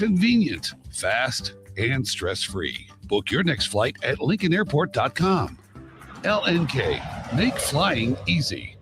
Convenient, fast, and stress-free. Book your next flight at LincolnAirport.com. LNK, make flying easy.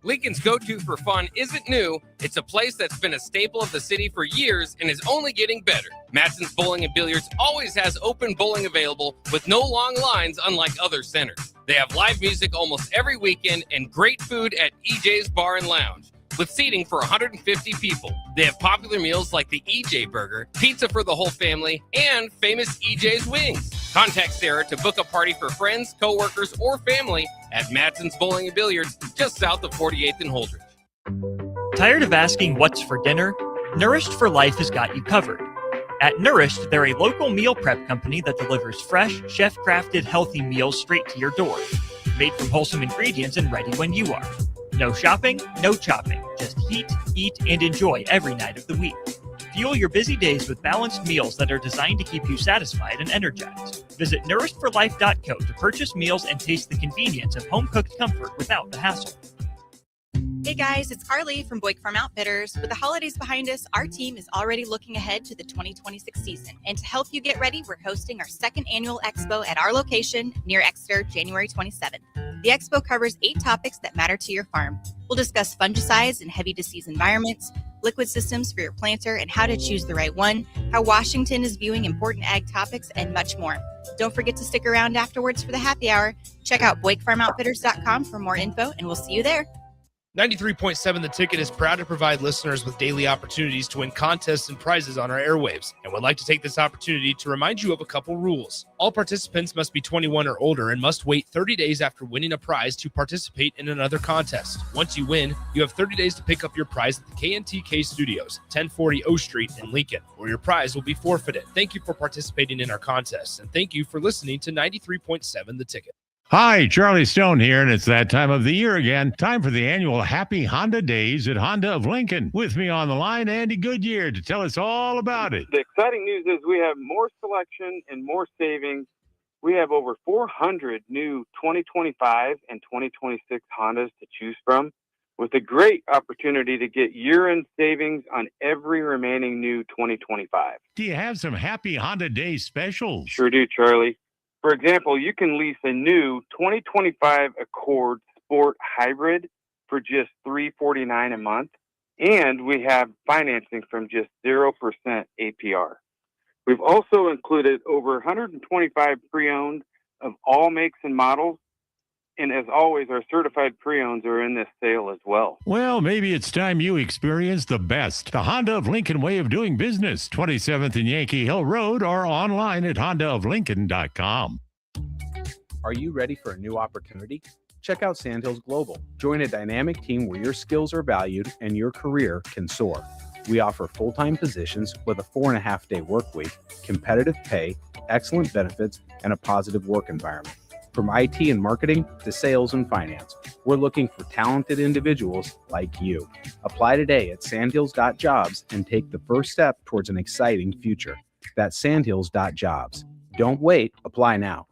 Lincoln's go-to for fun isn't new. It's a place that's been a staple of the city for years and is only getting better. Matson's Bowling and Billiards always has open bowling available with no long lines, unlike other centers. They have live music almost every weekend and great food at EJ's Bar and Lounge, with seating for 150 people. They have popular meals like the EJ Burger, pizza for the whole family, and famous EJ's Wings. Contact Sarah to book a party for friends, coworkers, or family at Matson's Bowling and Billiards, just south of 48th and Holdridge. Tired of asking what's for dinner? Nourished for Life has got you covered. At Nourished, they're a local meal prep company that delivers fresh, chef-crafted, healthy meals straight to your door. Made from wholesome ingredients and ready when you are. No shopping, no chopping. Just heat, eat, and enjoy every night of the week. Fuel your busy days with balanced meals that are designed to keep you satisfied and energized. Visit nourishedforlife.co to purchase meals and taste the convenience of home-cooked comfort without the hassle. Hey guys, it's Carly from Boyk Farm Outfitters. With the holidays behind us, our team is already looking ahead to the 2026 season. And to help you get ready, we're hosting our second annual expo at our location near Exeter, January 27th. The expo covers 8 topics that matter to your farm. We'll discuss fungicides in heavy disease environments, liquid systems for your planter and how to choose the right one, how Washington is viewing important ag topics, and much more. Don't forget to stick around afterwards for the happy hour. Check out BoykFarmOutfitters.com for more info, and we'll see you there. 93.7 The Ticket is proud to provide listeners with daily opportunities to win contests and prizes on our airwaves, and would like to take this opportunity to remind you of a couple rules. All participants must be 21 or older and must wait 30 days after winning a prize to participate in another contest. Once you win, you have 30 days to pick up your prize at the KNTK Studios, 1040 O Street in Lincoln, or your prize will be forfeited. Thank you for participating in our contests, and thank you for listening to 93.7 The Ticket. Hi, Charlie Stone here, and it's that time of the year again. Time for the annual Happy Honda Days at Honda of Lincoln. With me on the line, Andy Goodyear, to tell us all about it. The exciting news is we have more selection and more savings. We have over 400 new 2025 and 2026 Hondas to choose from, with a great opportunity to get year-end savings on every remaining new 2025. Do you have some Happy Honda Days specials? Sure do, Charlie. For example, you can lease a new 2025 Accord Sport Hybrid for just $349 a month, and we have financing from just 0% APR. We've also included over 125 pre-owned of all makes and models, and as always, our certified pre-owns are in this sale as well. Well, maybe it's time you experience the best. The Honda of Lincoln way of doing business, 27th and Yankee Hill Road, or online at hondaoflincoln.com. Are you ready for a new opportunity? Check out Sandhills Global. Join a dynamic team where your skills are valued and your career can soar. We offer full-time positions with a 4.5-day work week, competitive pay, excellent benefits, and a positive work environment. From IT and marketing to sales and finance, we're looking for talented individuals like you. Apply today at sandhills.jobs and take the first step towards an exciting future. That's sandhills.jobs. Don't wait. Apply now.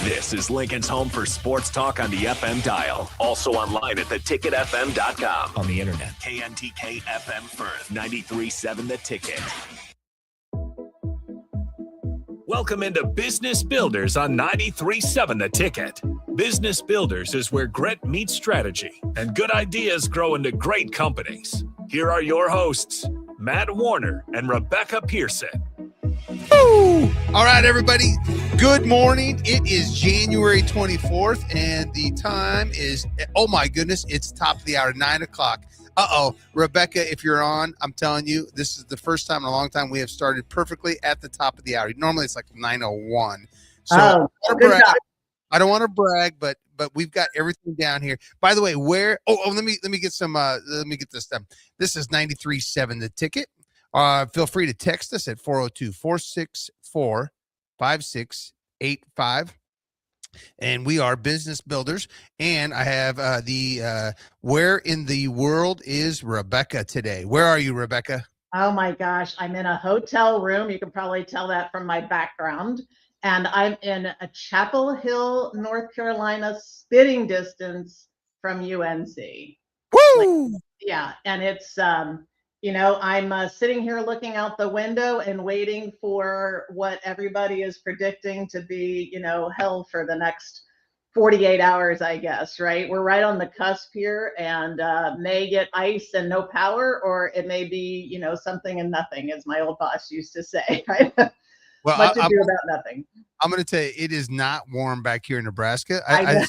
This is Lincoln's home for sports talk on the FM dial. Also online at theticketfm.com. On the internet. KNTK FM First, 93.7 The Ticket. Welcome into Business Builders on 93.7 The Ticket. Business Builders is where grit meets strategy and good ideas grow into great companies. Here are your hosts, Matt Warner and Rebecca Pearson. Woo! All right, everybody. Good morning. It is January 24th, and the time is, oh my goodness, it's top of the hour, 9 o'clock. Rebecca, if you're on, I'm telling you, this is the first time in a long time we have started perfectly at the top of the hour. Normally it's like 9:01. So I don't want to brag, but we've got everything down here. By the way, let me get this done. This is 93.7 The Ticket. Feel free to text us at 402-464-5685. And we are Business Builders. And I have where in the world is Rebecca today? Where are you, Rebecca? Oh my gosh, I'm in a hotel room. You can probably tell that from my background. And I'm in a Chapel Hill, North Carolina, spitting distance from UNC. Woo! Yeah, and I'm sitting here looking out the window and waiting for what everybody is predicting to be, hell for the next 48 hours, I guess, right? We're right on the cusp here, and may get ice and no power, or it may be, something and nothing, as my old boss used to say, right? Well, Much ado about nothing. I'm going to tell you, it is not warm back here in Nebraska. I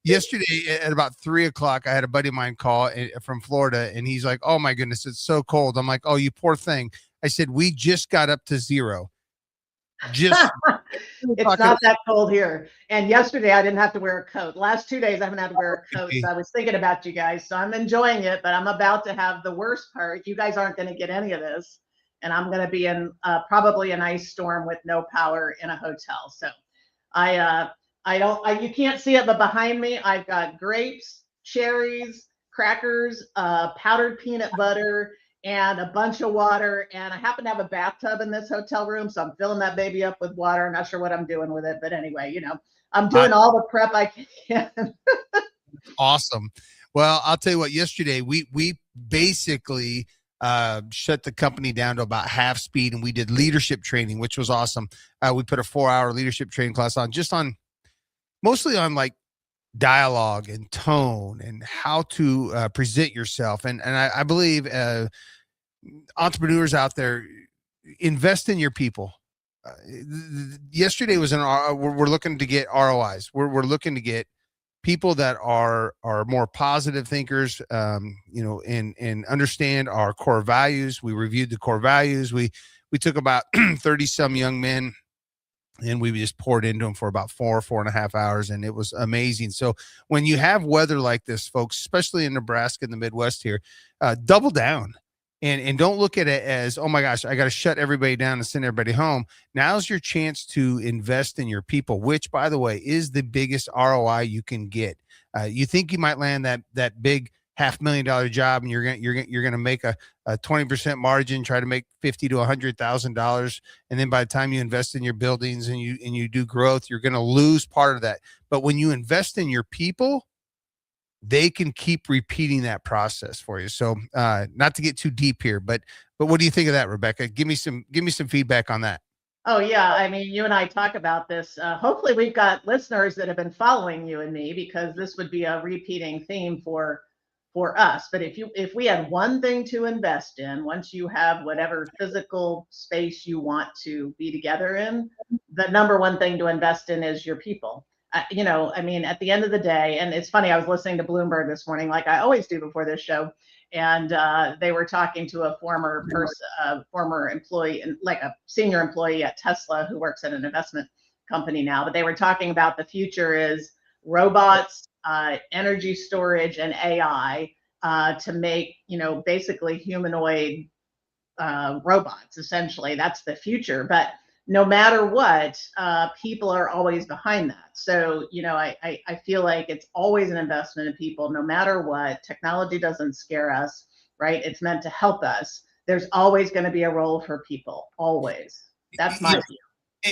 Yesterday at about 3:00, I had a buddy of mine call from Florida, and he's like, "Oh my goodness, it's so cold." I'm like, "Oh, you poor thing." I said, "We just got up to 0." Just It's not that cold here. And yesterday I didn't have to wear a coat. Last 2 days I haven't had to wear a coat. So I was thinking about you guys. So I'm enjoying it, but I'm about to have the worst part. You guys aren't going to get any of this. And I'm going to be in probably an ice storm with no power in a hotel. So you can't see it, but behind me, I've got grapes, cherries, crackers, powdered peanut butter, and a bunch of water. And I happen to have a bathtub in this hotel room, so I'm filling that baby up with water. I'm not sure what I'm doing with it, but anyway, I'm doing all the prep I can. awesome. Well, I'll tell you what, yesterday we basically shut the company down to about half speed, and we did leadership training, which was awesome. We put a 4-hour leadership training class on, mostly on like dialogue and tone and how to present yourself. And I believe entrepreneurs out there, invest in your people. Yesterday was we're looking to get ROIs. We're looking to get people that are more positive thinkers, and understand our core values. We reviewed the core values. We took about 30 some young men, and we just poured into them for about 4.5 hours, and it was amazing. So when you have weather like this, folks, especially in Nebraska and the Midwest here, double down and don't look at it as, oh my gosh, I got to shut everybody down and send everybody home. Now's your chance to invest in your people, which, by the way, is the biggest ROI you can get. You think you might land that big $500,000 job, and you're gonna make a 20% margin, try to make $50,000 to $100,000, and then by the time you invest in your buildings and you do growth, you're gonna lose part of that. But when you invest in your people, they can keep repeating that process for you. So not to get too deep here, but what do you think of that, Rebecca? Give me some feedback on that. Oh, yeah. I mean, you and I talk about this. Hopefully we've got listeners that have been following you and me, because this would be a repeating theme for us. But if we had one thing to invest in, once you have whatever physical space you want to be together in, the number one thing to invest in is your people. At the end of the day, and it's funny, I was listening to Bloomberg this morning, like I always do before this show, and they were talking to a former employee, and like a senior employee at Tesla who works at an investment company now. But they were talking about the future is robots, energy storage, and AI to make basically humanoid robots. Essentially, that's the future. But no matter what, people are always behind that. So, I feel like it's always an investment in people, no matter what. Technology doesn't scare us, right? It's meant to help us. There's always going to be a role for people, always. That's my view.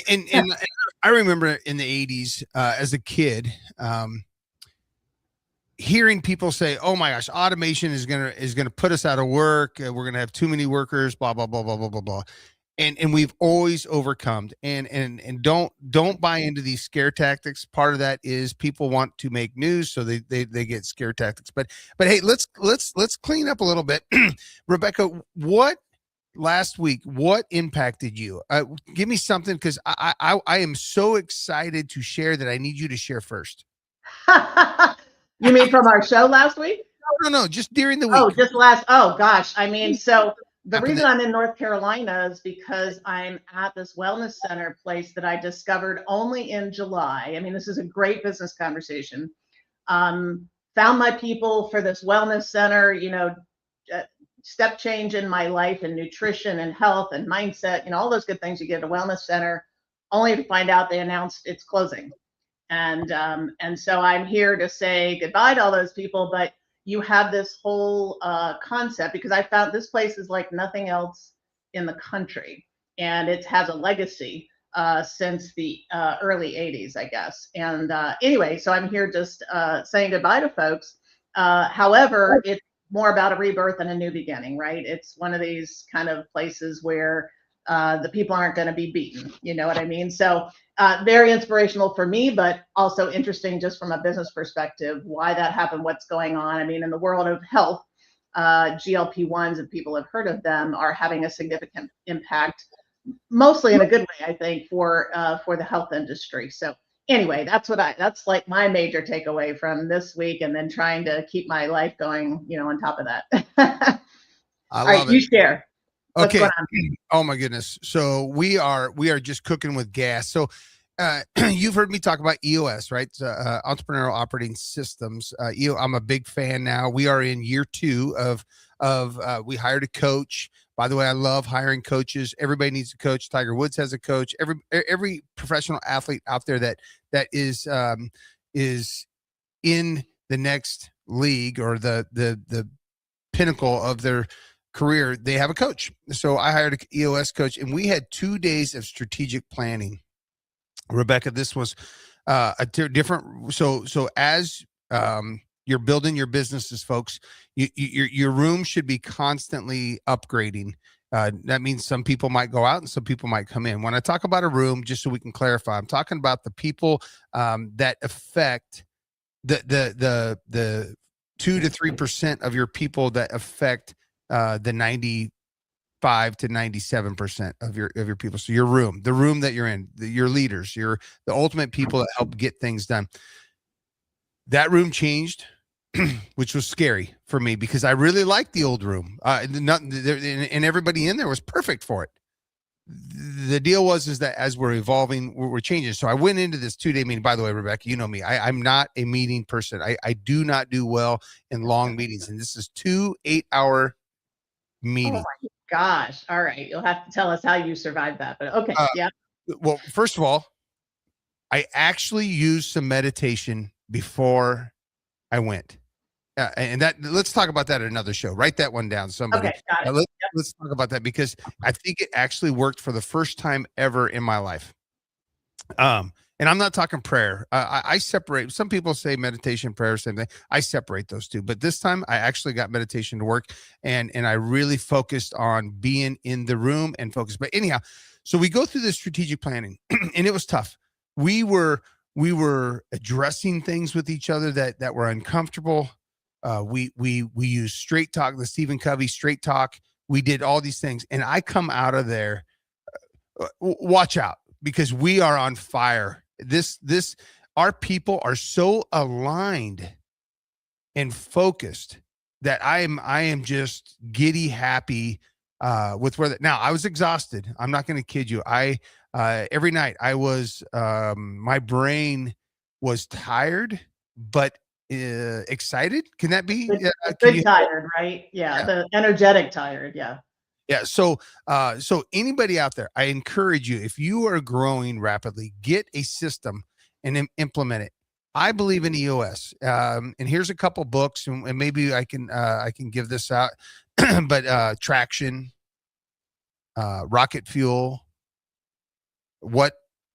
And I remember in the 80s as a kid, hearing people say, "Oh my gosh, automation is gonna put us out of work. We're gonna have too many workers." Blah blah blah blah blah blah blah. And we've always overcome. And don't buy into these scare tactics. Part of that is people want to make news, so they get scare tactics. But hey, let's clean up a little bit. Rebecca, what impacted you? Give me something, because I am so excited to share that I need you to share first. You mean from our show last week? No, just during the week. Oh gosh. I mean, so the reason I'm in North Carolina is because I'm at this wellness center place that I discovered only in July. I mean, this is a great business conversation. Found my people for this wellness center, step change in my life and nutrition and health and mindset, all those good things you get at a wellness center, only to find out they announced it's closing. And so I'm here to say goodbye to all those people, but you have this whole concept, because I found this place is like nothing else in the country, and it has a legacy since the early 80s, I guess. And anyway, so I'm here just saying goodbye to folks. However, it's more about a rebirth and a new beginning, right? It's one of these kind of places where the people aren't going to be beaten. You know what I mean? So very inspirational for me, but also interesting just from a business perspective, why that happened, what's going on. I mean, in the world of health, GLP-1s, if people have heard of them, are having a significant impact, mostly in a good way, I think, for the health industry. So anyway, that's like my major takeaway from this week, and then trying to keep my life going, on top of that. I All love right, it. you share. What's Okay. going on? Oh my goodness. So we are just cooking with gas. So you've heard me talk about EOS, right? Entrepreneurial Operating Systems. I'm a big fan now. We are in year 2 of we hired a coach. By the way, I love hiring coaches. Everybody needs a coach. Tiger Woods has a coach. Every professional athlete out there that is in the next league or the pinnacle of their career, they have a coach. So I hired an EOS coach, and we had 2 days of strategic planning. Rebecca, this was a different. So as you're building your businesses, folks, your room should be constantly upgrading. That means some people might go out and some people might come in. When I talk about a room, just so we can clarify, I'm talking about the people that affect the 2 to 3% of your people that affect the 95 to 97% of your people. So your room, the room that you're in, your leaders, the ultimate people that help get things done. That room changed, which was scary for me because I really liked the old room. And everybody in there was perfect for it. The deal is that as we're evolving, we're changing. So I went into this 2-day meeting. By the way, Rebecca, you know me. I'm not a meeting person. I do not do well in long meetings. And this is 2 8-hour meetings. Oh my gosh. All right. You'll have to tell us how you survived that. But okay. Yeah. Well, first of all, I actually used some meditation before I went. And let's talk about that at another show. Write that one down, somebody. Okay. Got it. Let's talk about that because I think it actually worked for the first time ever in my life. And I'm not talking prayer. I separate. Some people say meditation, prayer, same thing. I separate those two. But this time I actually got meditation to work, and I really focused on being in the room and focus. But anyhow, so we go through this strategic planning, and it was tough. We were addressing things with each other that were uncomfortable. We used straight talk, the Stephen Covey straight talk. We did all these things, and I come out of there. Watch out, because we are on fire. Our people are so aligned and focused that I am just giddy happy with where now I was exhausted. I'm not going to kid you. Every night I was my brain was tired, but excited. Can that be good tired, right? Yeah, the energetic tired. Yeah. So anybody out there, I encourage you, if you are growing rapidly, get a system and implement it. I believe in EOS. And here's a couple books, and maybe I can give this out, but Traction, Rocket Fuel, What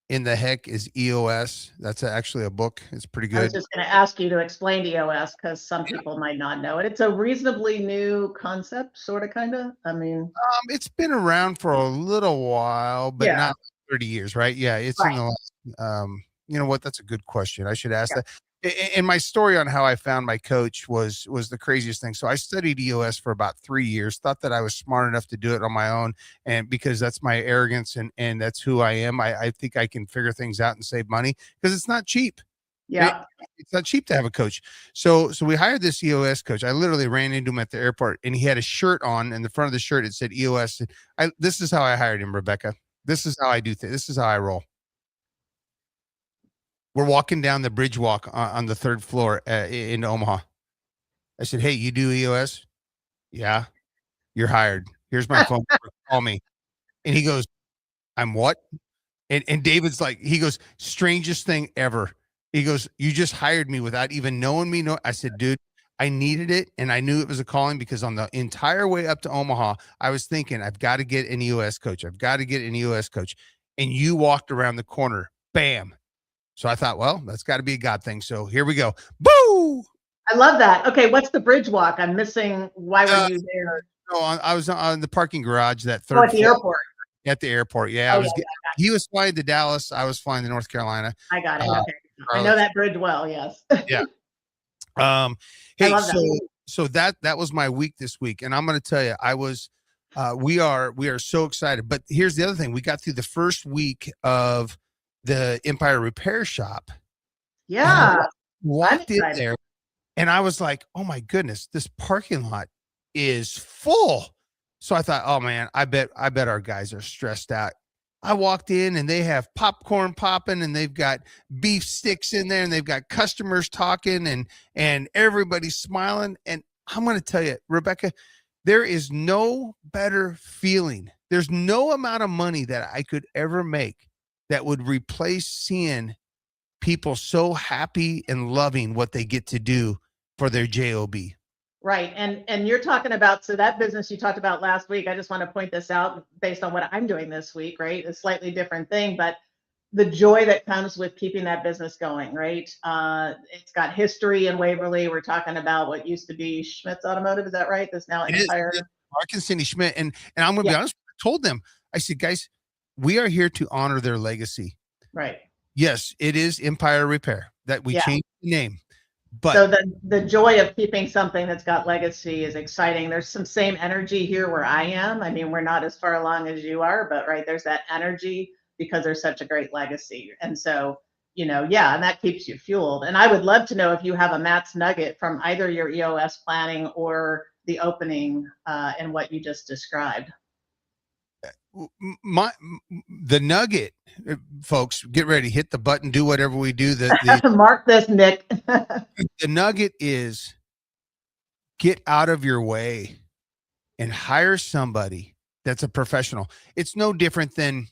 in the Heck is EOS? That's actually a book. It's pretty good. I was just going to ask you to explain EOS because some people might not know it. It's a reasonably new concept, sort of, kind of. I mean, it's been around for a little while, but not 30 years, right? Yeah, it's in the last. You know what? That's a good question. I should ask that. And my story on how I found my coach was the craziest thing. So I studied EOS for about 3 years, thought that I was smart enough to do it on my own. And because that's my arrogance and that's who I am, I think I can figure things out and save money because it's not cheap. Yeah. It's not cheap to have a coach. So we hired this EOS coach. I literally ran into him at the airport, and he had a shirt on, and the front of the shirt, it said EOS. This is how I hired him, Rebecca. This is how I do things. This is how I roll. We're walking down the bridge walk on the 3rd floor in Omaha. I said, "Hey, you do EOS?" "Yeah." "You're hired. Here's my phone number. Call me." And he goes, "I'm what?" And David's like, he goes, "Strangest thing ever." He goes, "You just hired me without even knowing me." No, I said, "Dude, I needed it, and I knew it was a calling because on the entire way up to Omaha, I was thinking, I've got to get an EOS coach. I've got to get an EOS coach." And you walked around the corner, bam. So I thought, well, that's got to be a God thing. So here we go. Boo! I love that. Okay, what's the bridge walk? I'm missing. Why were you there? No, I was on the parking garage, that Oh, third at the floor. airport. At the airport, yeah. Oh, I was. yeah, He was flying to Dallas. I was flying to North Carolina. I got it. Uh, Okay. I know that bridge well. Yes. Yeah. I Hey, love that. so that was my week this week, and I'm going to tell you, I was. We are so excited. But here's the other thing: we got through the first week of the Empire Repair Shop. Yeah. Walked in there, and I was like, "Oh my goodness, this parking lot is full." So I thought, "Oh man, I bet our guys are stressed out." I walked in, and they have popcorn popping, and they've got beef sticks in there, and they've got customers talking, and everybody's smiling. And I'm going to tell you, Rebecca, there is no better feeling. There's no amount of money that I could ever make that would replace seeing people so happy and loving what they get to do for their job. Right. And you're talking about, so that business you talked about last week, I just want to point this out based on what I'm doing this week, right? A slightly different thing, but the joy that comes with keeping that business going, right? It's got history in Waverly. We're talking about what used to be Schmidt's Automotive. Is that right? That's now Empire. Mark and Cindy Schmidt. And I'm going to be honest, I told them, I said, guys, we are here to honor their legacy. Right. Yes, it is Empire Repair that we changed the name. But so the joy of keeping something that's got legacy is exciting. There's some same energy here where I am. I mean, we're not as far along as you are, but right, there's that energy because there's such a great legacy. And so, and that keeps you fueled. And I would love to know if you have a Matt's nugget from either your EOS planning or the opening and what you just described. The nugget, folks, get ready, hit the button, do whatever we do. Mark this, Nick. The nugget is get out of your way and hire somebody that's a professional. It's no different than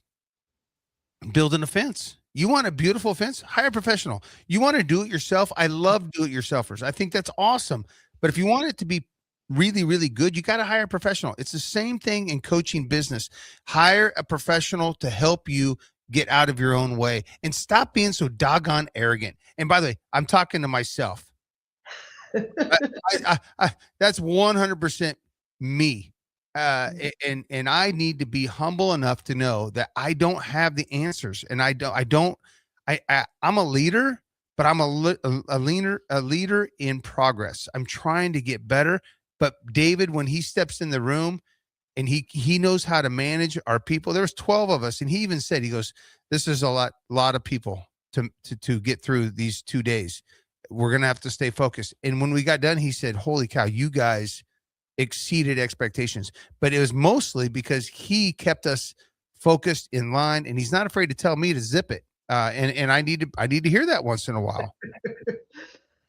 building a fence. You want a beautiful fence? Hire a professional. You want to do it yourself? I love do-it-yourselfers. I think that's awesome. But if you want it to be really, really good, you got to hire a professional. It's the same thing in coaching business. Hire a professional to help you get out of your own way and stop being so doggone arrogant. And by the way, I'm talking to myself. That's 100% me. And I need to be humble enough to know that I don't have the answers, and I'm a leader, but I'm a leader in progress. I'm trying to get better. But David, when he steps in the room and he knows how to manage our people, there's 12 of us. And he even said, he goes, this is a lot of people to get through these 2 days. We're going to have to stay focused. And when we got done, he said, holy cow, you guys exceeded expectations. But it was mostly because he kept us focused in line, and he's not afraid to tell me to zip it. And I need to hear that once in a while.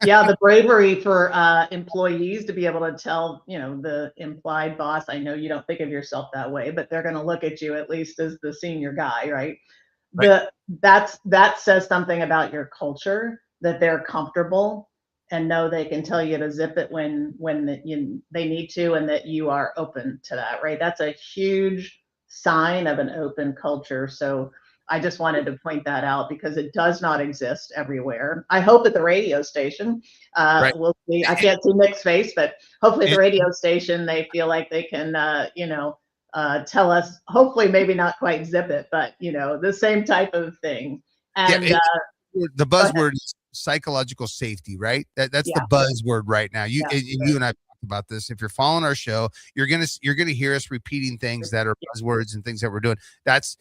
Yeah, the bravery for employees to be able to tell, the implied boss, I know you don't think of yourself that way, but they're going to look at you at least as the senior guy, right? That says something about your culture, that they're comfortable and know they can tell you to zip it when they need to, and that you are open to that, right? That's a huge sign of an open culture. So I just wanted to point that out because it does not exist everywhere. I hope at the radio station, we'll see. I can't see Nick's face, but hopefully at the radio station, they feel like they can, tell us, hopefully maybe not quite zip it, but, the same type of thing. And the buzzword is psychological safety, right? That's the buzzword right now. You and I talked about this. If you're following our show, you're gonna hear us repeating things that are buzzwords and things that we're doing. That's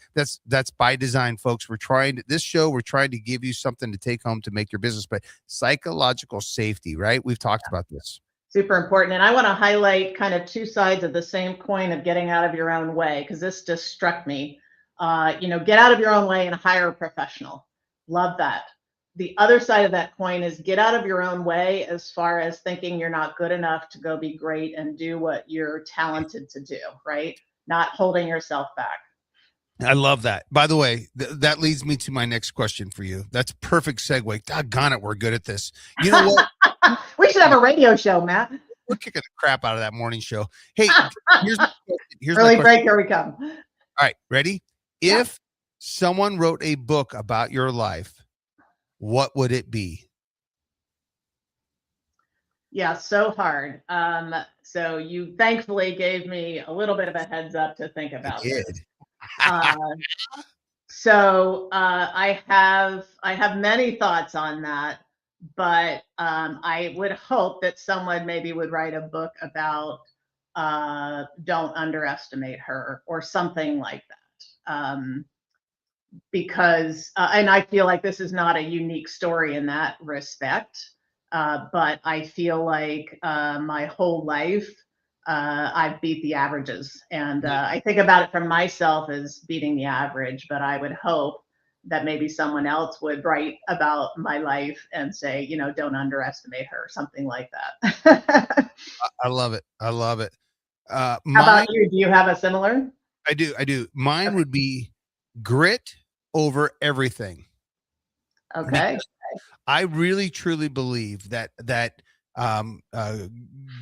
by design, folks. We're trying to give you something to take home to make your business, but psychological safety, right? We've talked about this. Super important. And I want to highlight kind of two sides of the same coin of getting out of your own way, because this just struck me. Get out of your own way and hire a professional. Love that. The other side of that coin is get out of your own way as far as thinking you're not good enough to go be great and do what you're talented to do, right? Not holding yourself back. I love that. By the way, that leads me to my next question for you. That's perfect segue. Doggone it, we're good at this. You know what? We should have a radio show, Matt. We're kicking the crap out of that morning show. Hey, here's early break. Here we come. All right, ready? If someone wrote a book about your life, what would it be? Yeah, so hard. So you thankfully gave me a little bit of a heads up to think I about did. this. Uh, I have many thoughts on that, but I would hope that someone maybe would write a book about don't underestimate her or something like that. Because and I feel like this is not a unique story in that respect. But I feel like my whole life I've beat the averages, and I think about it from myself as beating the average. But I would hope that maybe someone else would write about my life and say, don't underestimate her, something like that. I love it. I love it. How Mine, about you? Do you have a similar? I do. I do. Mine Okay. would be grit over everything. Okay. I really truly believe that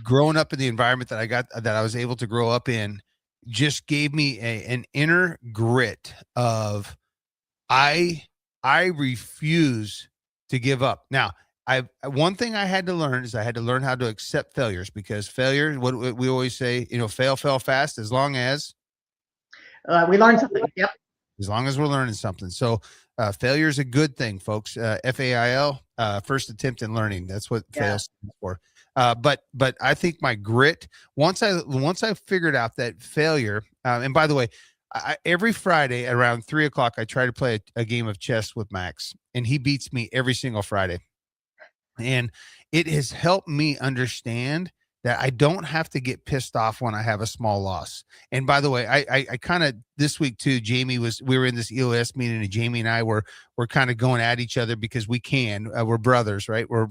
growing up in the environment that I was able to grow up in just gave me an inner grit of I refuse to give up. Now, one thing I had to learn is I had to learn how to accept failures, because failure, what we always say, fail fast, as long as We learned something. Yep. we're learning something. So failure is a good thing, folks. FAIL, first attempt in learning. That's what fail stands for. But I think my grit, once I figured out that failure, and by the way, every Friday around 3:00, I try to play a game of chess with Max, and he beats me every single Friday. And it has helped me understand that I don't have to get pissed off when I have a small loss. And by the way, I kind of, this week too, we were in this EOS meeting, and Jamie and I were kind of going at each other because we're brothers, right? We're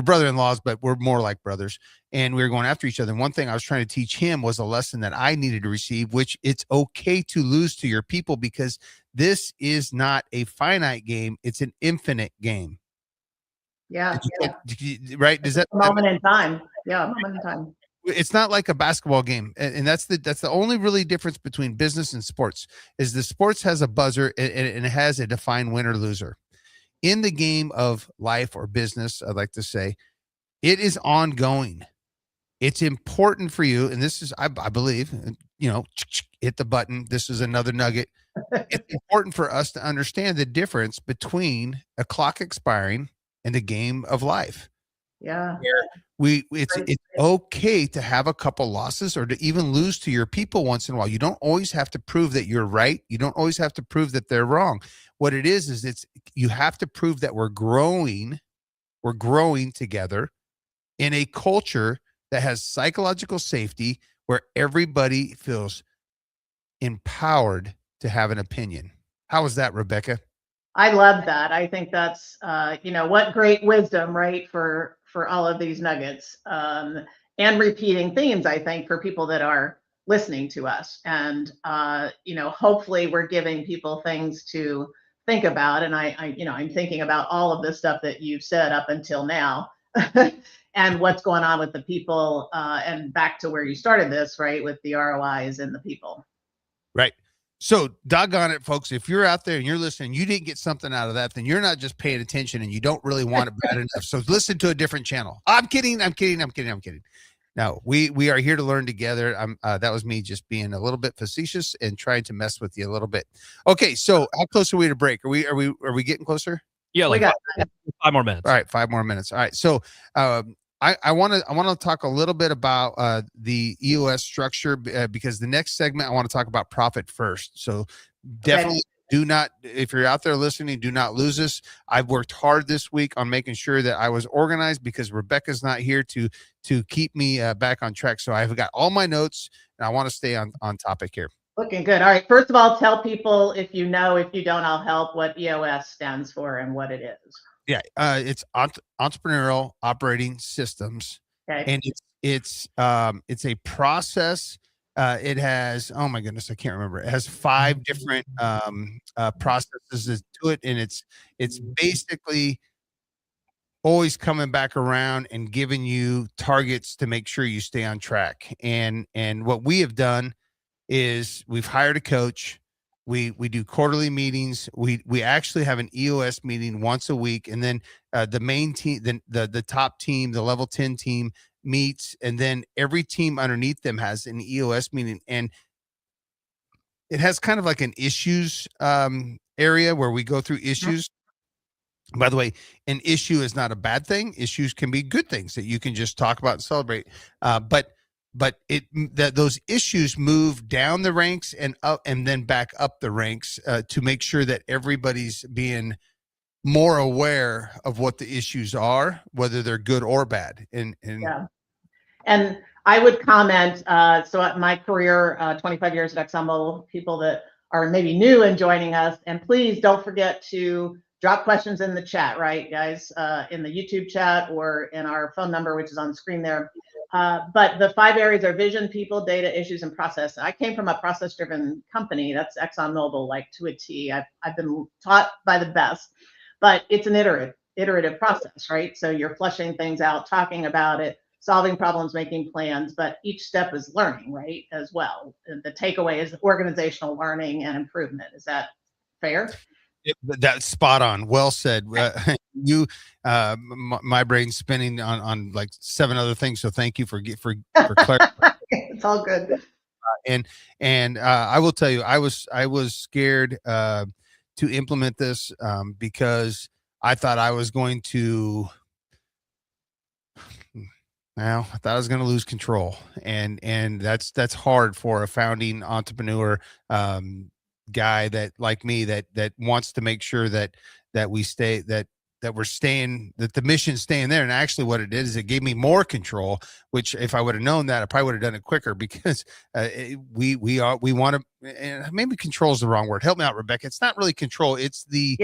brother-in-laws, but we're more like brothers. And we were going after each other. And one thing I was trying to teach him was a lesson that I needed to receive, which it's okay to lose to your people, because this is not a finite game. It's an infinite game. Yeah. Right. Does that moment in time? Yeah. Moment in time. It's not like a basketball game. And that's the only really difference between business and sports, is the sports has a buzzer, and it has a defined winner loser. In the game of life or business, I'd like to say, it is ongoing. It's important for you. And this is, I believe, hit the button. This is another nugget. It's important for us to understand the difference between a clock expiring and the game of life. Yeah. It's okay to have a couple losses, or to even lose to your people once in a while. You don't always have to prove that you're right. You don't always have to prove that they're wrong. What it is you have to prove that we're growing together in a culture that has psychological safety, where everybody feels empowered to have an opinion. How is that, Rebecca? I love that. I think that's, what great wisdom, right? For all of these nuggets, and repeating themes, I think, for people that are listening to us. And, hopefully we're giving people things to think about. And I'm thinking about all of the stuff that you've said up until now and what's going on with the people, and back to where you started this, right? With the ROIs and the people. Right. So doggone it, folks, if you're out there and you're listening, you didn't get something out of that, then you're not just paying attention, and you don't really want it bad enough. So listen to a different channel. I'm kidding. No, we are here to learn together. That was me just being a little bit facetious and trying to mess with you a little bit. Okay. So how close are we to break? Are we getting closer? Yeah. Like 5 more minutes. All right. 5 more minutes. All right. So, I want to talk a little bit about the EOS structure, because the next segment I want to talk about profit first. So definitely do not, if you're out there listening, do not lose this. I've worked hard this week on making sure that I was organized, because Rebecca's not here to keep me back on track. So I've got all my notes, and I want to stay on topic here. Looking good. All right. First of all, tell people, if you don't, I'll help, what EOS stands for and what it is. Yeah, it's entrepreneurial operating systems, and it's a process. It has, oh my goodness, I can't remember. It has 5 different processes to it, and it's basically always coming back around and giving you targets to make sure you stay on track. And what we have done is we've hired a coach. We do quarterly meetings. We actually have an EOS meeting once a week, and then the main team, the top team, the level 10 team meets, and then every team underneath them has an EOS meeting, and it has kind of like an issues area where we go through issues. By the way, an issue is not a bad thing. Issues can be good things that you can just talk about and celebrate. But those issues move down the ranks and up, and then back up the ranks to make sure that everybody's being more aware of what the issues are, whether they're good or bad. And And I would comment, so at my career, 25 years at ExxonMobil, people that are maybe new and joining us, and please don't forget to drop questions in the chat, right, guys, in the YouTube chat or in our phone number, which is on the screen there. But the 5 areas are vision, people, data, issues, and process. I came from a process-driven company. That's ExxonMobil, like to a T. I've been taught by the best, but it's an iterative process, right? So you're fleshing things out, talking about it, solving problems, making plans, but each step is learning, right, as well. And the takeaway is organizational learning and improvement. Is that fair? That's spot on. Well said. My brain's spinning on like 7 other things. So thank you for clarifying. It's all good. And I will tell you, I was scared to implement this because I thought I was going to. Now I thought I was going to lose control, and that's hard for a founding entrepreneur guy that like me that wants to make sure that we stay that we're staying, that the mission's staying there. And actually what it did is it gave me more control, which if I would have known that, I probably would have done it quicker, because we want to, and maybe control is the wrong word. Help me out, Rebecca. It's not really control. It's the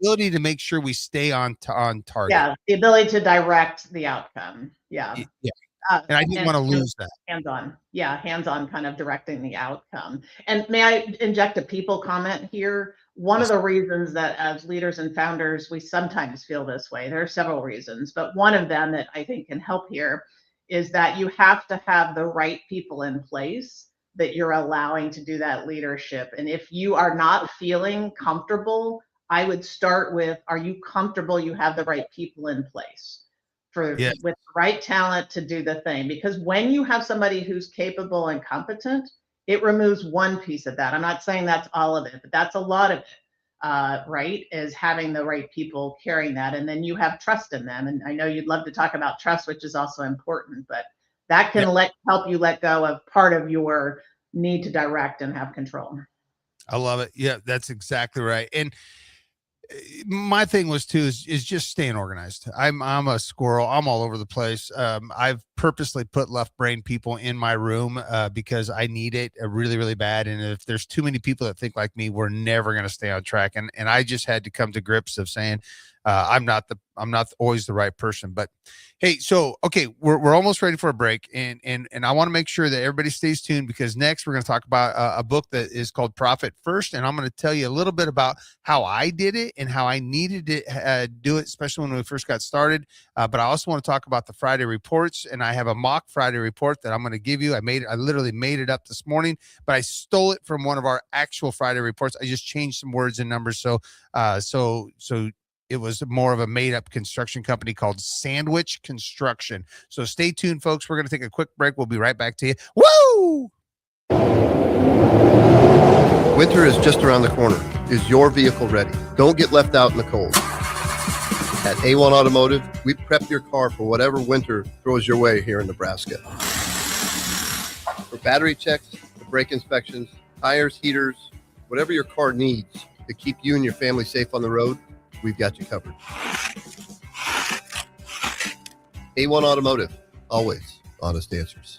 ability to make sure we stay on target. Yeah. The ability to direct the outcome. Yeah. Yeah. And I didn't want to lose that. Hands-on kind of directing the outcome. And may I inject a people comment here? One of the reasons that as leaders and founders, we sometimes feel this way, there are several reasons, but one of them that I think can help here is that you have to have the right people in place that you're allowing to do that leadership. And if you are not feeling comfortable, I would start with, are you comfortable you have the right people in place? With the right talent to do the thing? Because when you have somebody who's capable and competent, it removes one piece of that. I'm not saying that's all of it, but that's a lot of it, right? Is having the right people carrying that, and then you have trust in them. And I know you'd love to talk about trust, which is also important, but that can help you let go of part of your need to direct and have control. I love it. Yeah, that's exactly right. And my thing was too is just staying organized. I'm a squirrel. I'm all over the place. I've purposely put left brain people in my room because I need it really, really bad. And if there's too many people that think like me, we're never going to stay on track. And I just had to come to grips of saying I'm not always the right person. But hey, so okay, we're almost ready for a break, and I want to make sure that everybody stays tuned, because next we're going to talk about a book that is called Profit First, and I'm going to tell you a little bit about how I did it and how I needed to do it, especially when we first got started. But I also want to talk about the Friday reports, and I have a mock Friday report that I'm going to give you. I literally made it up this morning, but I stole it from one of our actual Friday reports. I just changed some words and numbers, so it was more of a made-up construction company called Sandwich Construction. So stay tuned, folks. We're going to take a quick break. We'll be right back to you. Woo! Winter is just around the corner. Is your vehicle ready? Don't get left out in the cold. At A1 Automotive, we prep your car for whatever winter throws your way here in Nebraska. For battery checks, brake inspections, tires, heaters, whatever your car needs to keep you and your family safe on the road, we've got you covered. A1 Automotive, always honest answers.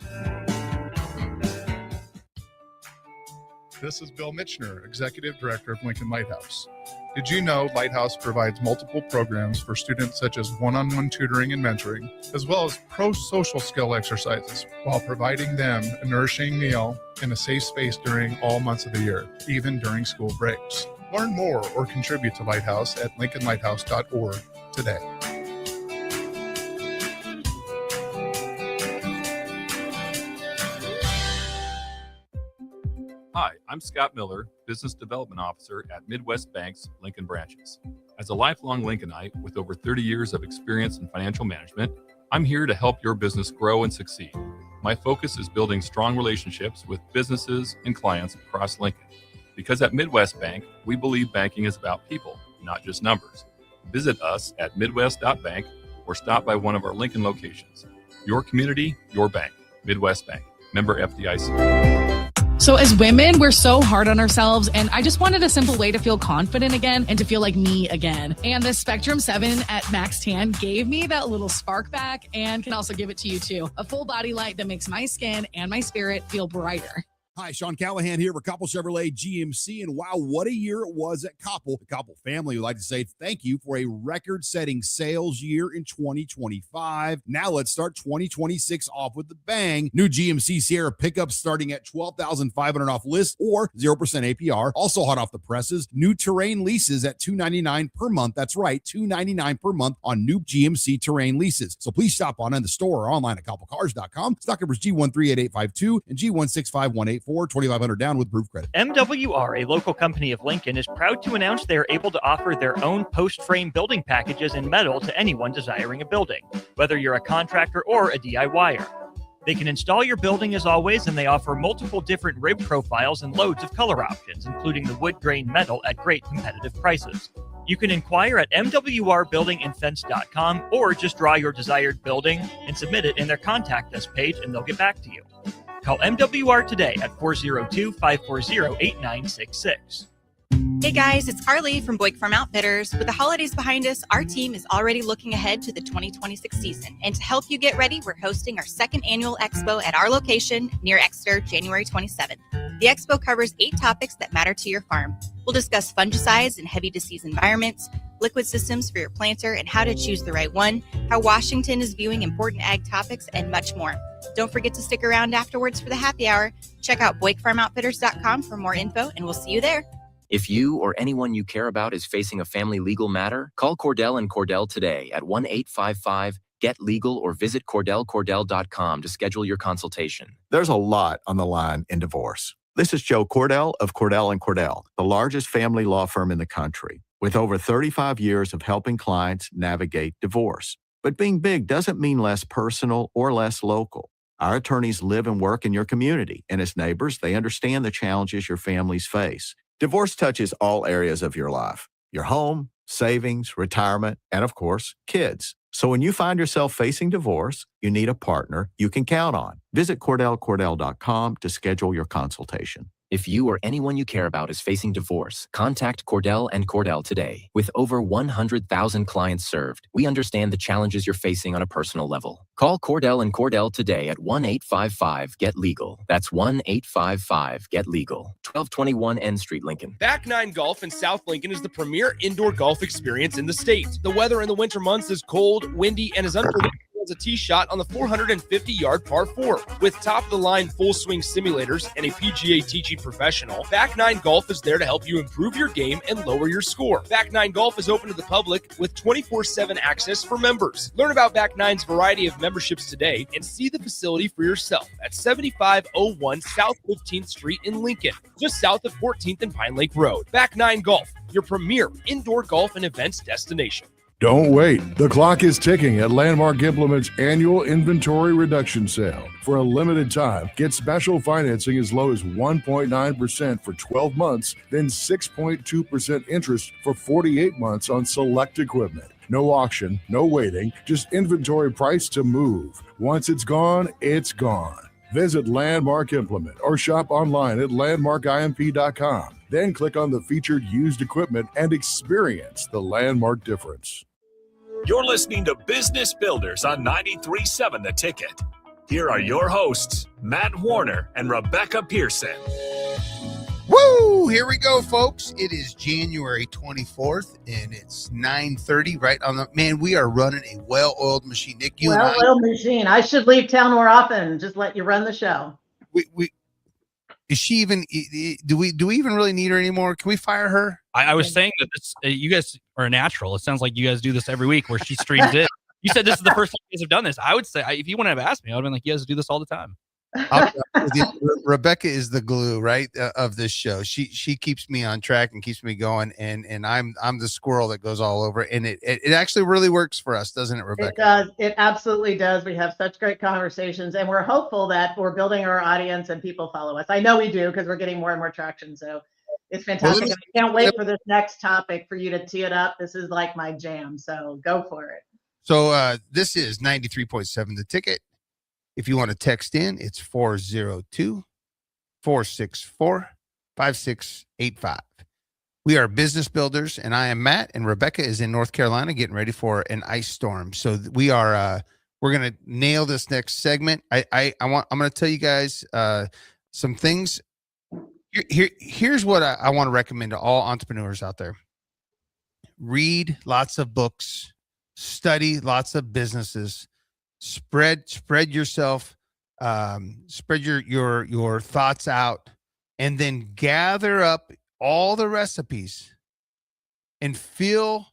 This is Bill Mitchner, Executive Director of Lincoln Lighthouse. Did you know Lighthouse provides multiple programs for students such as one-on-one tutoring and mentoring, as well as pro-social skill exercises, while providing them a nourishing meal and a safe space during all months of the year, even during school breaks? Learn more or contribute to Lighthouse at lincolnlighthouse.org today. Hi, I'm Scott Miller, Business Development Officer at Midwest Bank's Lincoln branches. As a lifelong Lincolnite with over 30 years of experience in financial management, I'm here to help your business grow and succeed. My focus is building strong relationships with businesses and clients across Lincoln. Because at Midwest Bank, we believe banking is about people, not just numbers. Visit us at midwest.bank or stop by one of our Lincoln locations. Your community, your bank. Midwest Bank. Member FDIC. So as women, we're so hard on ourselves, and I just wanted a simple way to feel confident again and to feel like me again. And the Spectrum 7 at Max Tan gave me that little spark back and can also give it to you too. A full body light that makes my skin and my spirit feel brighter. Hi, Sean Callahan here for Koppel Chevrolet GMC, and wow, what a year it was at Koppel. The Koppel family would like to say thank you for a record-setting sales year in 2025. Now let's start 2026 off with the bang. New GMC Sierra pickups starting at $12,500 off list or 0% APR. Also hot off the presses, new Terrain leases at $299 per month. That's right, $299 per month on new GMC Terrain leases. So please stop on in the store or online at koppelcars.com. Stock numbers G138852 and G165184. 2,500 down with proof credit. MWR, a local company of Lincoln, is proud to announce they are able to offer their own post-frame building packages in metal to anyone desiring a building, whether you're a contractor or a DIYer. They can install your building as always, and they offer multiple different rib profiles and loads of color options, including the wood grain metal at great competitive prices. You can inquire at mwrbuildingandfence.com or just draw your desired building and submit it in their contact us page, and they'll get back to you. Call MWR today at 402-540-8966. Hey guys, it's Carly from Boyk Farm Outfitters. With the holidays behind us, our team is already looking ahead to the 2026 season. And to help you get ready, we're hosting our second annual expo at our location near Exeter, January 27th. The expo covers 8 topics that matter to your farm. We'll discuss fungicides in heavy disease environments, liquid systems for your planter and how to choose the right one, how Washington is viewing important ag topics, and much more. Don't forget to stick around afterwards for the happy hour. Check out BoykFarmOutfitters.com for more info, and we'll see you there. If you or anyone you care about is facing a family legal matter, call Cordell and Cordell today at 1-855-GET-LEGAL or visit CordellCordell.com to schedule your consultation. There's a lot on the line in divorce. This is Joe Cordell of Cordell & Cordell, the largest family law firm in the country, with over 35 years of helping clients navigate divorce. But being big doesn't mean less personal or less local. Our attorneys live and work in your community, and as neighbors, they understand the challenges your families face. Divorce touches all areas of your life: your home, savings, retirement, and of course, kids. So when you find yourself facing divorce, you need a partner you can count on. Visit CordellCordell.com to schedule your consultation. If you or anyone you care about is facing divorce, contact Cordell and Cordell today. With over 100,000 clients served, we understand the challenges you're facing on a personal level. Call Cordell and Cordell today at 1-855-GET-LEGAL. That's 1-855-GET-LEGAL. 1221 N Street, Lincoln. Back Nine Golf in South Lincoln is the premier indoor golf experience in the state. The weather in the winter months is cold, windy, and as unpredictable as a tee shot on the 450-yard par 4. With top-of-the-line full-swing simulators and a PGA teaching professional, Back Nine Golf is there to help you improve your game and lower your score. Back Nine Golf is open to the public with 24/7 access for members. Learn about Back Nine's variety of memberships today and see the facility for yourself at 7501 South 15th Street in Lincoln, just south of 14th and Pine Lake Road. Back Nine Golf, your premier indoor golf and events destination. Don't wait. The clock is ticking at Landmark Implement's annual inventory reduction sale. For a limited time, get special financing as low as 1.9% for 12 months, then 6.2% interest for 48 months on select equipment. No auction, no waiting, just inventory price to move. Once it's gone, it's gone. Visit Landmark Implement or shop online at landmarkimp.com. Then click on the featured used equipment and experience the Landmark difference. You're listening to Business Builders on 93.7 The Ticket. Here are your hosts, Matt Warner and Rebecca Pearson. Woo! Here we go, folks. It is January 24th, and it's 9:30 right on the... Man, we are running a well-oiled machine. Nick, you and I... Well-oiled machine. I should leave town more often. Just let you run the show. Is she even... Do we even really need her anymore? Can we fire her? I was saying that this, you guys are a natural. It sounds like you guys do this every week where she streams it. You said this is the first time you guys have done this. I would say, if you wouldn't have asked me, I would have been like, you guys do this all the time. I'll be honest with you, Rebecca is the glue, right, of this show. She keeps me on track and keeps me going, and I'm the squirrel that goes all over. And it actually really works for us, doesn't it, Rebecca? It does. It absolutely does. We have such great conversations, and we're hopeful that we're building our audience and people follow us. I know we do because we're getting more and more traction. So it's fantastic. And I can't wait for this next topic for you to tee it up. This is like my jam. So go for it. So this is 93.7 The Ticket. If you want to text in, it's 402-464-5685. We are business builders, and I am Matt, and Rebecca is in North Carolina getting ready for an ice storm. So we are we're gonna nail this next segment. I'm gonna tell you guys some things. Here's what I want to recommend to all entrepreneurs out there. Read lots of books, study lots of businesses, spread yourself, spread your thoughts out, and then gather up all the recipes and feel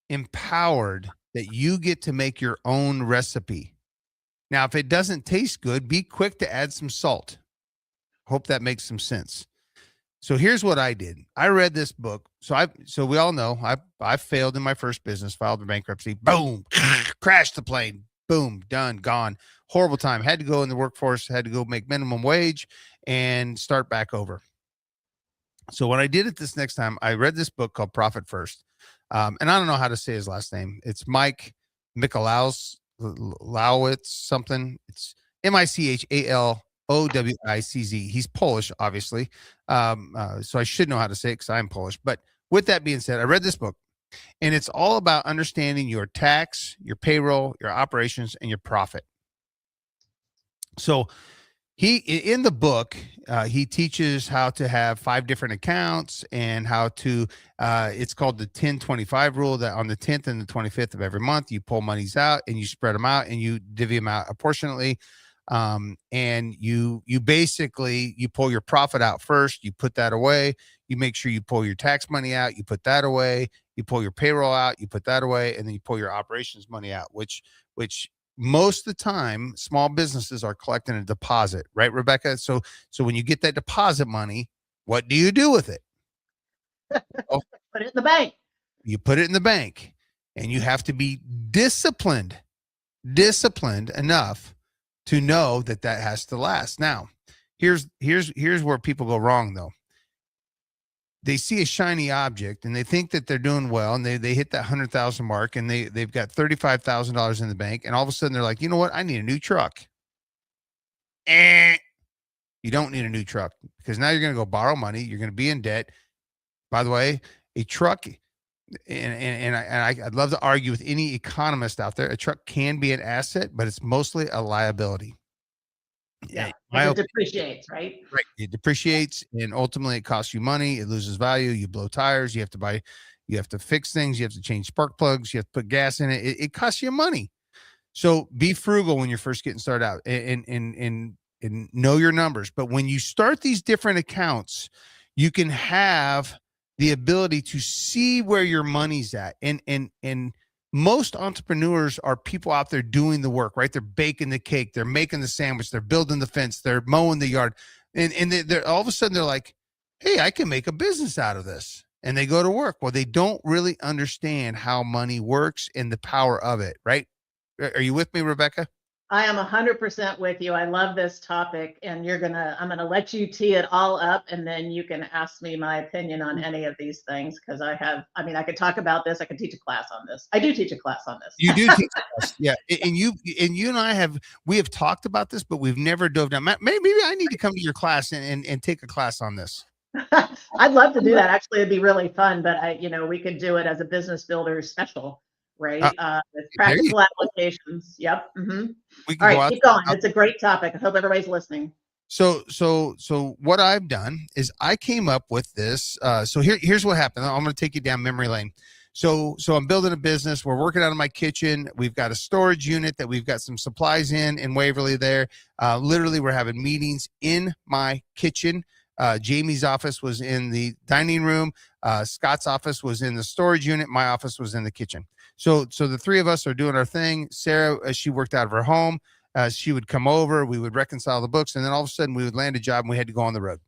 empowered that you get to make your own recipe. Now, if it doesn't taste good, be quick to add some salt. Hope that makes some sense. So here's what I did. I read this book. So we all know I failed in my first business, filed for bankruptcy. Boom, crashed the plane. Boom, done, gone. Horrible time. Had to go in the workforce, had to go make minimum wage and start back over. So what I did at this next time, I read this book called Profit First. And I don't know how to say his last name. It's Mike Michalowicz something. It's Michalowicz. He's Polish, obviously. So I should know how to say it because I'm Polish. But with that being said, I read this book, and it's all about understanding your tax, your payroll, your operations, and your profit. So in the book, he teaches how to have 5 different accounts and how to, it's called the 10-25 rule, that on the 10th and the 25th of every month, you pull monies out and you spread them out and you divvy them out apportionately. And you basically, you pull your profit out first, you put that away, you make sure you pull your tax money out, you put that away, you pull your payroll out, you put that away, and then you pull your operations money out, which most of the time small businesses are collecting a deposit, right, Rebecca? So when you get that deposit money, what do you do with it? Put it in the bank. You put it in the bank, and you have to be disciplined enough to know that has to last. Now, here's where people go wrong, though. They see a shiny object and they think that they're doing well, and they hit that 100,000 mark, and they've got $35,000 in the bank, and all of a sudden they're like, you know what? I need a new truck. You don't need a new truck, because now you're going to go borrow money. You're going to be in debt. By the way, a truck, and I'd love to argue with any economist out there, a truck can be an asset, but it's mostly a liability. Yeah, it depreciates, right? Right. It depreciates, and ultimately it costs you money. It loses value. You blow tires. You have to fix things. You have to change spark plugs. You have to put gas in it. It costs you money. So be frugal when you're first getting started out, and know your numbers. But when you start these different accounts, you can have the ability to see where your money's at. And most entrepreneurs are people out there doing the work, right? They're baking the cake, they're making the sandwich, they're building the fence, they're mowing the yard. And they're all of a sudden they're like, hey, I can make a business out of this. And they go to work. Well, they don't really understand how money works and the power of it, right? Are you with me, Rebecca? I am 100% with you. I love this topic, and I'm going to let you tee it all up, and then you can ask me my opinion on any of these things. Cause I could talk about this. I could teach a class on this. I do teach a class on this. You do teach a class. Yeah. And you and I have talked about this, but we've never dove down. Maybe I need to come to your class and take a class on this. I'd love to do that. Actually, it'd be really fun, but we could do it as a business builder special. Right. With practical applications. Yep. Mm-hmm. All right, keep going. It's a great topic. I hope everybody's listening. So what I've done is I came up with this. So here's what happened. I'm going to take you down memory lane. So I'm building a business. We're working out of my kitchen. We've got a storage unit that we've got some supplies in Waverly there. Literally, we're having meetings in my kitchen. Jamie's office was in the dining room. Scott's office was in the storage unit. My office was in the kitchen. So the three of us are doing our thing. Sarah, she worked out of her home. She would come over, we would reconcile the books, and then all of a sudden we would land a job and we had to go on the road.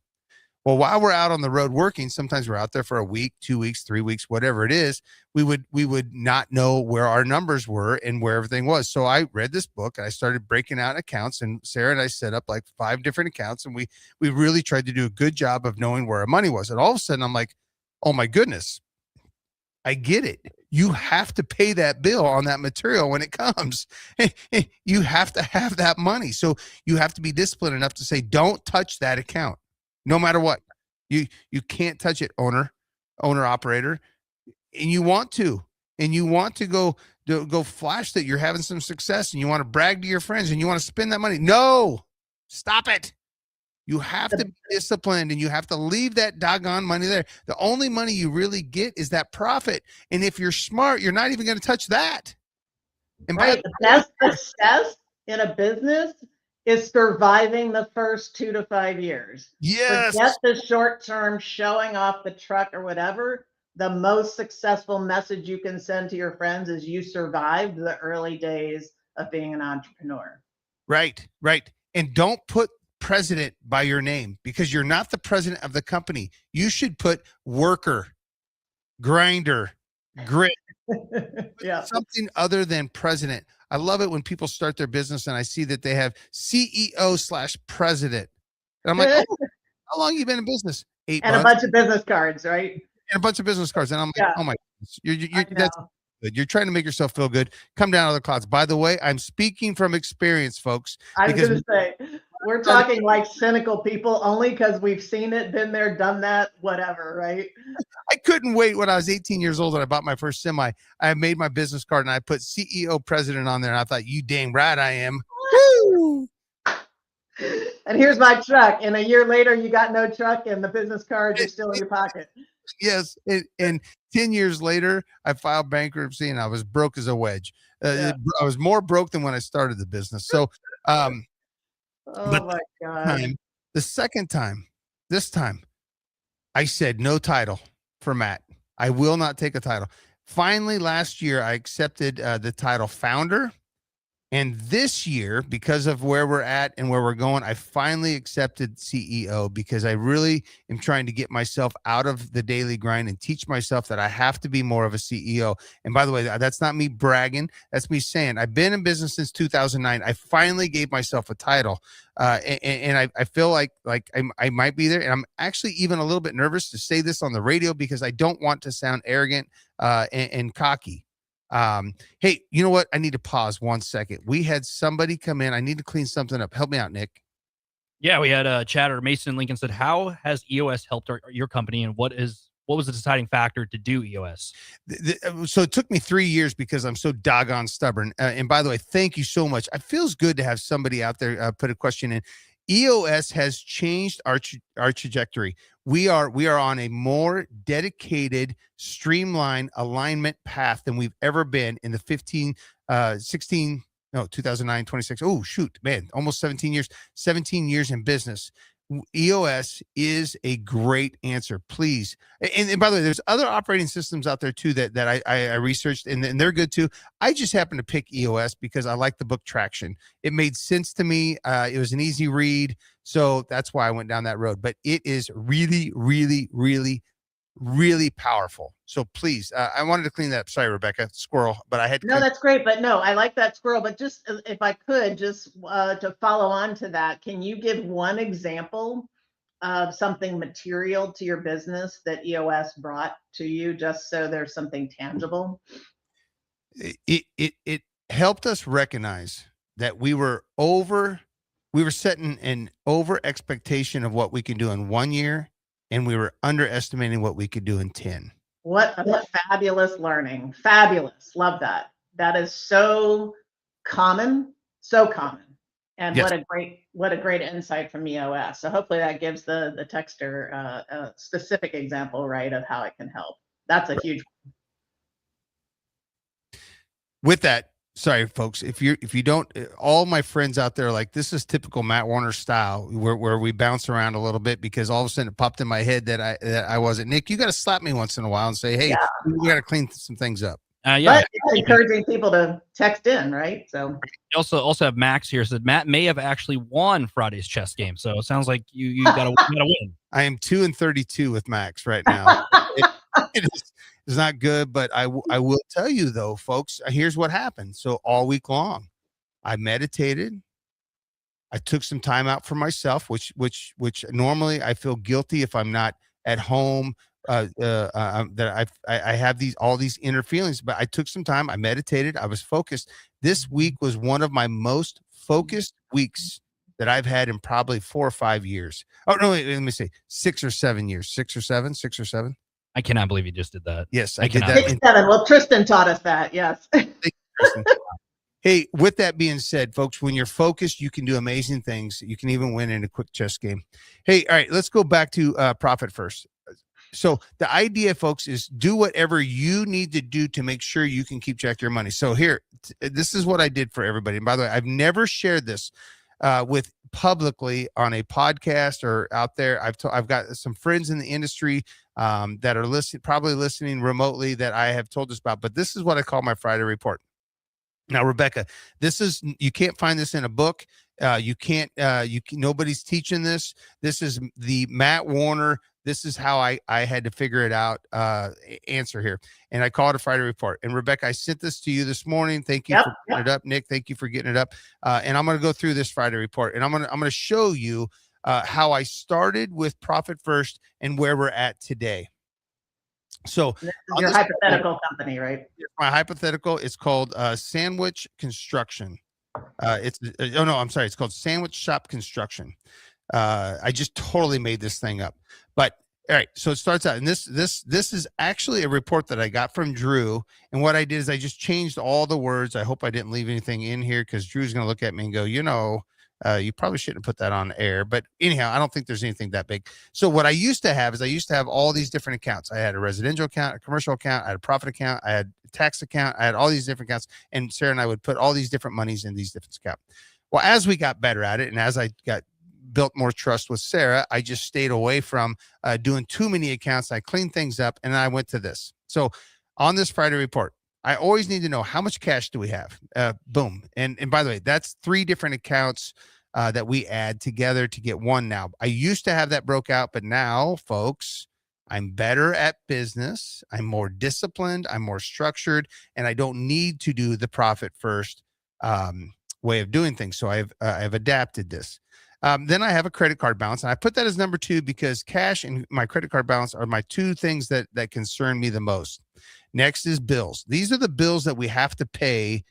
Well, while we're out on the road working, sometimes we're out there for a week, 2 weeks, 3 weeks, whatever it is. We would not know where our numbers were and where everything was. So I read this book and I started breaking out accounts, and Sarah and I set up like 5 different accounts, and we really tried to do a good job of knowing where our money was. And all of a sudden I'm like, oh my goodness, I get it. You have to pay that bill on that material when it comes. You have to have that money. So you have to be disciplined enough to say, don't touch that account. No matter what, you can't touch it, owner operator, and you want to go flash that you're having some success, and you want to brag to your friends, and you want to spend that money. No, stop it. You have to be disciplined, and you have to leave that doggone money there. The only money you really get is that profit, and if you're smart, you're not even going to touch that. And right, the best success in a business is surviving the first 2 to 5 years. Yes. Forget the short term showing off the truck or whatever. The most successful message you can send to your friends is you survived the early days of being an entrepreneur. Right. And don't put president by your name, because you're not the president of the company. You should put worker, grinder, grit, yeah, something other than president. I love it when people start their business and I see that they have CEO/president. And I'm like, oh, how long have you been in business? 8 and months. A bunch of business cards, right? And a bunch of business cards. And I'm like, oh my goodness, that's good. You're trying to make yourself feel good. Come down out of the clouds. By the way, I'm speaking from experience, folks. I was going to say, we're talking like cynical people only because we've seen it, been there, done that, whatever, right? I couldn't wait when I was 18 years old and I bought my first semi. I made my business card and I put CEO president on there. And I thought, you dang right I am. Woo! And here's my truck. And a year later, you got no truck and the business card is still in your pocket. Yes. And 10 years later, I filed bankruptcy and I was broke as a wedge. I was more broke than when I started the business. So, oh my God. This time, I said no title for Matt. I will not take a title. Finally, last year, I accepted the title founder. And this year, because of where we're at and where we're going, I finally accepted CEO, because I really am trying to get myself out of the daily grind and teach myself that I have to be more of a CEO. And by the way, that's not me bragging. That's me saying I've been in business since 2009. I finally gave myself a title. And I feel like I might be there. And I'm actually even a little bit nervous to say this on the radio because I don't want to sound arrogant and cocky. Hey, you know what? I need to pause 1 second. We had somebody come in. I need to clean something up. Help me out, Nick. Yeah, we had a chatter. Mason Lincoln said, how has EOS helped your company, and what was the deciding factor to do EOS? So it took me 3 years because I'm so doggone stubborn. And by the way, thank you so much. It feels good to have somebody out there put a question in. EOS has changed our trajectory. We are on a more dedicated, streamlined alignment path than we've ever been in the 2009, 26. Oh, shoot, man, almost 17 years in business. EOS is a great answer, please. And by the way, there's other operating systems out there too that I researched, and they're good too. I just happened to pick EOS because I like the book Traction. It made sense to me. It was an easy read, so that's why I went down that road. But it is really, really, really, really powerful. So please, I wanted to clean that up. Sorry, Rebecca, squirrel, but I had to. No, that's great. But no, I like that squirrel. But just if I could, just to follow on to that, can you give one example of something material to your business that EOS brought to you, just so there's something tangible? It helped us recognize that we were setting an over expectation of what we can do in 1 year, and we were underestimating what we could do in 10. What a fabulous learning. Fabulous. Love that. That is so common. And yes. what a great insight from EOS. So hopefully that gives the texter a specific example, right, of how it can help. That's a huge one. With that, sorry, folks, if you don't, all my friends out there are like, this is typical Matt Warner style, where we bounce around a little bit because all of a sudden it popped in my head that I wasn't. Nick, you got to slap me once in a while and say, hey, we got to clean some things up. Yeah. But it's encouraging people to text in, right? So You also have Max here. Said Matt may have actually won Friday's chess game, so it sounds like you gotta win. I am 2-32 with Max right now. It's not good, but I will tell you though, folks. Here's what happened. So all week long, I meditated. I took some time out for myself, which normally I feel guilty if I'm not at home. That I have all these inner feelings, but I took some time. I meditated. I was focused. This week was one of my most focused weeks that I've had in probably 4 or 5 years. Oh no, wait, let me say 6 or 7 years. 6 or 7. I cannot believe you just did that. Yes, I did cannot. that. 6, 7. Well, Tristan taught us that. Yes. Hey, with that being said, folks, when you're focused, you can do amazing things. You can even win in a quick chess game. Hey, all right, let's go back to Profit First. So the idea, folks, is do whatever you need to do to make sure you can keep track of your money. So here, this is what I did for everybody. And by the way, I've never shared this with publicly on a podcast or out there. I've got some friends in the industry that are probably listening remotely that I have told us about. But this is what I call my Friday report. Now, Rebecca, you can't find this in a book. Nobody's teaching this. This is the Matt Warner. This is how I had to figure it out, answer here. And I call it a Friday report. And Rebecca, I sent this to you this morning. Thank you for getting it up. Nick, thank you for getting it up. And I'm going to go through this Friday report, and I'm going to show you how I started with Profit First and where we're at today. So this is your hypothetical company, right? My hypothetical is called Sandwich Construction. It's called Sandwich Shop Construction. I just totally made this thing up. But all right, so it starts out, and this is actually a report that I got from Drew. And what I did is I just changed all the words. I hope I didn't leave anything in here because Drew's going to look at me and go, you probably shouldn't put that on air. But anyhow, I don't think there's anything that big. So what I used to have all these different accounts. I had a residential account, a commercial account, I had a profit account, I had a tax account, I had all these different accounts. And Sarah and I would put all these different monies in these different accounts. Well, as we got better at it, and as I built more trust with Sarah, I just stayed away from doing too many accounts. I cleaned things up, and I went to this. So on this Friday report, I always need to know how much cash do we have. Boom. And by the way, that's 3 different accounts that we add together to get one now. I used to have that broke out, but now, folks, I'm better at business. I'm more disciplined. I'm more structured, and I don't need to do the Profit First way of doing things. So I've adapted this. Then I have a credit card balance, and I put that as number 2 because cash and my credit card balance are my 2 things that concern me the most. Next is bills. These are the bills that we have to pay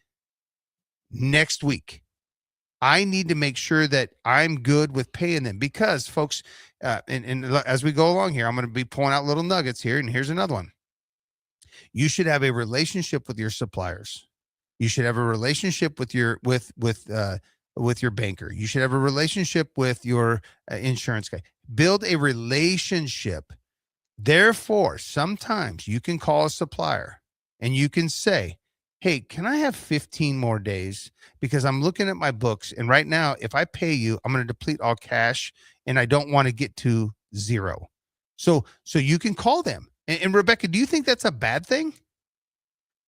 next week. I need to make sure that I'm good with paying them because, folks, and as we go along here, I'm going to be pulling out little nuggets here, and here's another one. You should have a relationship with your suppliers. You should have a relationship with your banker. You should have a relationship with your insurance guy. Build a relationship. Therefore, sometimes you can call a supplier and you can say, hey, can I have 15 more days? Because I'm looking at my books, and right now, if I pay you, I'm going to deplete all cash, and I don't want to get to 0. So you can call them. And Rebecca, do you think that's a bad thing?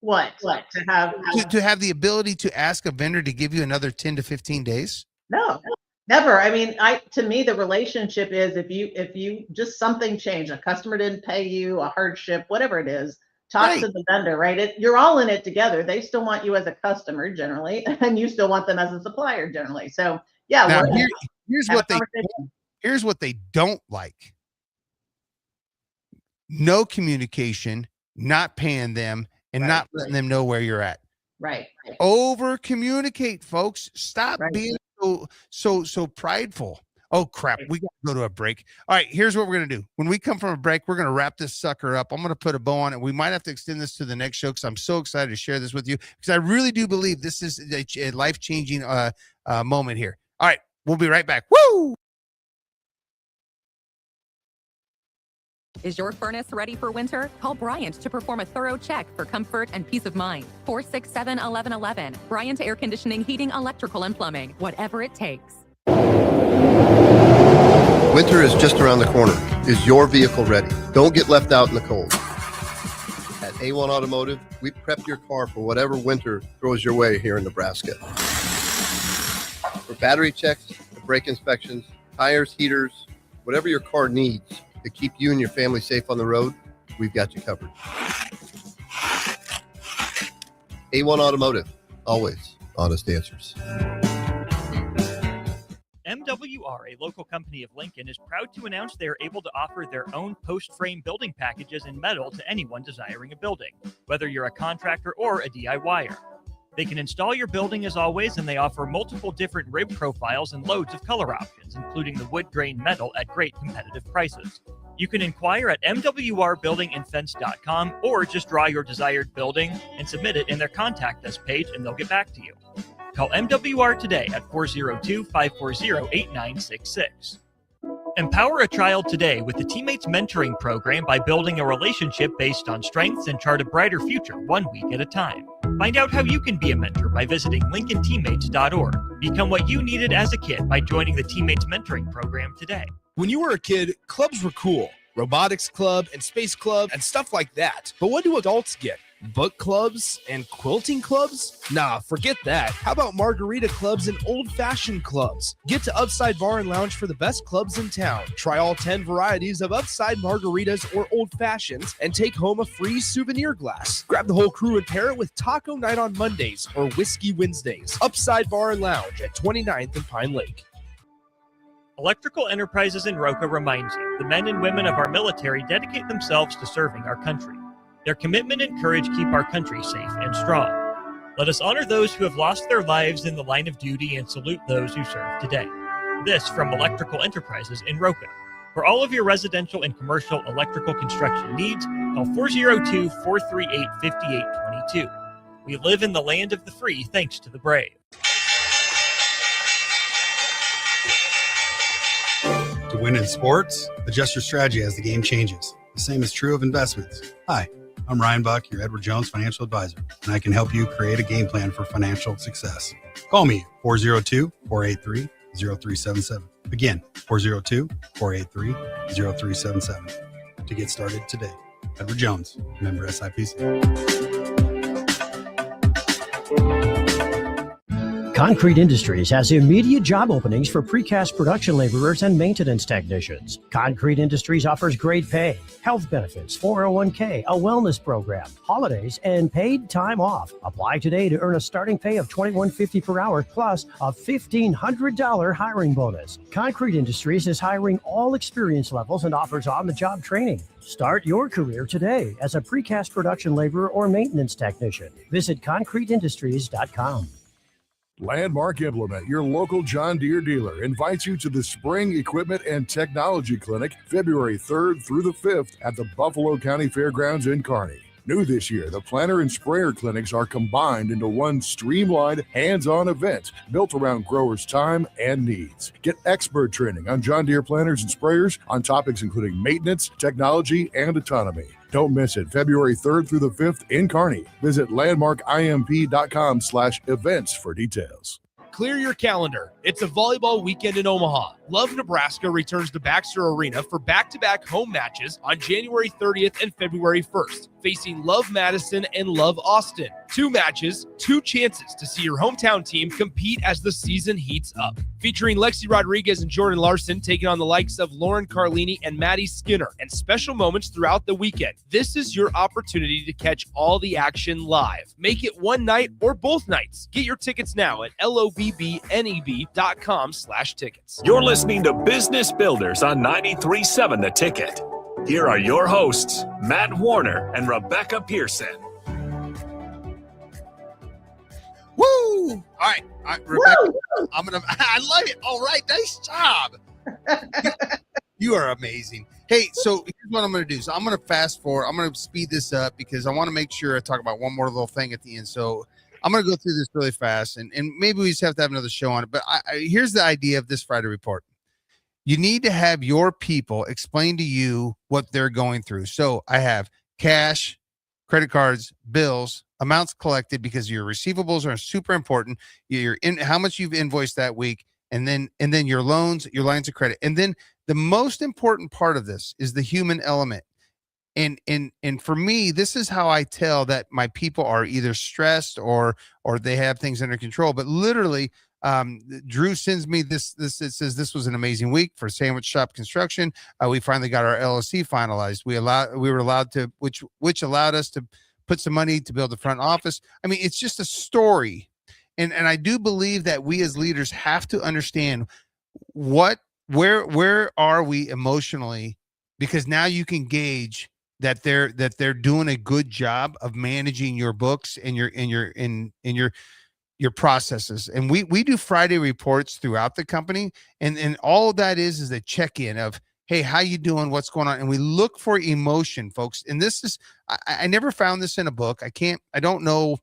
What to have the ability to ask a vendor to give you another 10 to 15 days? No, never. I mean, to me, the relationship is if you just something changed, a customer didn't pay you, a hardship, whatever it is, talk to the vendor, right? You're all in it together. They still want you as a customer generally, and you still want them as a supplier generally. So yeah. Now, here's what they don't like. No communication, not paying them, and not letting them know where you're at. Right. Over communicate, folks. Stop being so prideful. Oh crap, we got to go to a break. All right, here's what we're going to do. When we come from a break, we're going to wrap this sucker up. I'm going to put a bow on it. We might have to extend this to the next show because I'm so excited to share this with you because I really do believe this is a life-changing moment here. All right, we'll be right back. Woo! Is your furnace ready for winter? Call Bryant to perform a thorough check for comfort and peace of mind. 467-1111. Bryant Air Conditioning, Heating, Electrical, and Plumbing. Whatever it takes. Winter is just around the corner. Is your vehicle ready? Don't get left out in the cold. At A1 Automotive, we prep your car for whatever winter throws your way here in Nebraska. For battery checks, brake inspections, tires, heaters, whatever your car needs to keep you and your family safe on the road, we've got you covered. A1 Automotive, always honest answers. MWR, a local company of Lincoln, is proud to announce they are able to offer their own post-frame building packages in metal to anyone desiring a building, whether you're a contractor or a DIYer. They can install your building as always, and they offer multiple different rib profiles and loads of color options, including the wood grain metal at great competitive prices. You can inquire at mwrbuildingandfence.com or just draw your desired building and submit it in their contact us page, and they'll get back to you. Call MWR today at 402-540-8966. Empower a child today with the Teammates Mentoring Program by building a relationship based on strengths and chart a brighter future 1 week at a time. Find out how you can be a mentor by visiting LincolnTeammates.org. Become what you needed as a kid by joining the Teammates Mentoring Program today. When you were a kid, clubs were cool. Robotics club and space club and stuff like that. But what do adults get? Book clubs and quilting clubs? Nah, forget that. How about margarita clubs and old-fashioned clubs? Get to Upside Bar and Lounge for the best clubs in town. Try all 10 varieties of Upside margaritas or old fashions and take home a free souvenir glass. Grab the whole crew and pair it with taco night on Mondays or whiskey Wednesdays. Upside Bar and Lounge at 29th and Pine Lake. Electrical Enterprises in Roca reminds you the men and women of our military dedicate themselves to serving our country. Their commitment and courage keep our country safe and strong. Let us honor those who have lost their lives in the line of duty and salute those who serve today. This from Electrical Enterprises in Roca. For all of your residential and commercial electrical construction needs, call 402-438-5822. We live in the land of the free thanks to the brave. To win in sports, adjust your strategy as the game changes. The same is true of investments. Hi, I'm Ryan Buck, your Edward Jones financial advisor, and I can help you create a game plan for financial success. Call me 402-483-0377. Again, 402-483-0377 to get started today. Edward Jones, member SIPC. Concrete Industries has immediate job openings for precast production laborers and maintenance technicians. Concrete Industries offers great pay, health benefits, 401k, a wellness program, holidays, and paid time off. Apply today to earn a starting pay of $21.50 per hour plus a $1,500 hiring bonus. Concrete Industries is hiring all experience levels and offers on-the-job training. Start your career today as a precast production laborer or maintenance technician. Visit concreteindustries.com. Landmark Implement, your local John Deere dealer, invites you to the Spring Equipment and Technology Clinic February 3rd through the 5th at the Buffalo County Fairgrounds in Kearney. New this year, the planter and sprayer clinics are combined into one streamlined, hands-on event built around growers' time and needs. Get expert training on John Deere planters and sprayers on topics including maintenance, technology, and autonomy. Don't miss it. February 3rd through the 5th in Kearney. Visit landmarkimp.com/events for details. Clear your calendar. It's a volleyball weekend in Omaha. Love Nebraska returns to Baxter Arena for back-to-back home matches on January 30th and February 1st, facing Love Madison and Love Austin. 2 matches, 2 chances to see your hometown team compete as the season heats up. Featuring Lexi Rodriguez and Jordan Larson taking on the likes of Lauren Carlini and Maddie Skinner, and special moments throughout the weekend. This is your opportunity to catch all the action live. Make it one night or both nights. Get your tickets now at lobbneb.com/tickets. You're listening to Business Builders on 93.7 The Ticket. Here are your hosts, Matt Warner and Rebecca Pearson. Woo! All right, Rebecca, I love it. All right, nice job. You are amazing. Hey, so here's what I'm going to do. So I'm going to fast forward. I'm going to speed this up because I want to make sure I talk about one more little thing at the end. So I'm going to go through this really fast, and maybe we just have to have another show on it. But here's the idea of this Friday report. You need to have your people explain to you what they're going through. So I have cash, credit cards, bills, amounts collected because your receivables are super important. How much you've invoiced that week, and then your loans, your lines of credit. And then the most important part of this is the human element. And for me, this is how I tell that my people are either stressed or they have things under control. But literally, Drew sends me this. It says this was an amazing week for Sandwich Shop Construction. We finally got our LLC finalized. We were allowed to, which allowed us to put some money to build the front office. I mean, it's just a story, and I do believe that we as leaders have to understand where are we emotionally, because now you can gauge that they're doing a good job of managing your books and your processes. And we do Friday reports throughout the company, and all that is a check-in of, hey, how you doing, what's going on? And we look for emotion, folks. And this is, I never found this in a book. I don't know.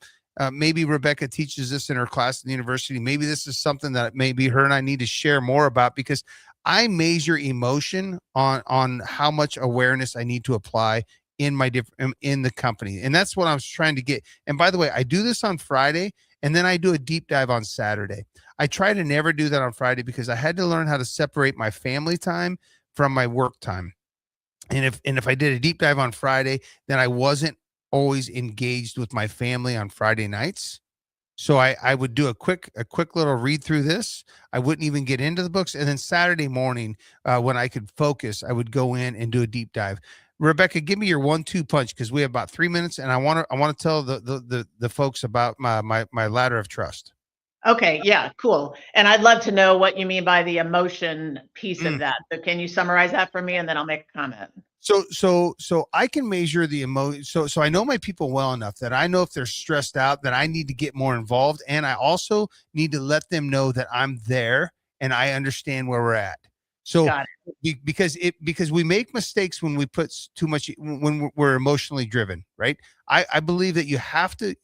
Maybe Rebecca teaches this in her class at the university. Maybe this is something that maybe her and I need to share more about, because I measure emotion on how much awareness I need to apply in the company. And that's what I was trying to get. And by the way, I do this on Friday, and then I do a deep dive on Saturday. I try to never do that on Friday because I had to learn how to separate my family time from my work time. And if I did a deep dive on Friday, then I wasn't always engaged with my family on Friday nights. So I would do a quick little read through this. I wouldn't even get into the books. And then Saturday morning, when I could focus, I would go in and do a deep dive. Rebecca, give me your 1-2 punch, because we have about 3 minutes, and I want to tell the folks about my ladder of trust. Okay, yeah, cool. And I'd love to know what you mean by the emotion piece of that. So can you summarize that for me, and then I'll make a comment. So I can measure the emotion. So I know my people well enough that I know if they're stressed out, that I need to get more involved. And I also need to let them know that I'm there and I understand where we're at. So because we make mistakes when we put too much, when we're emotionally driven, right? I believe that you have to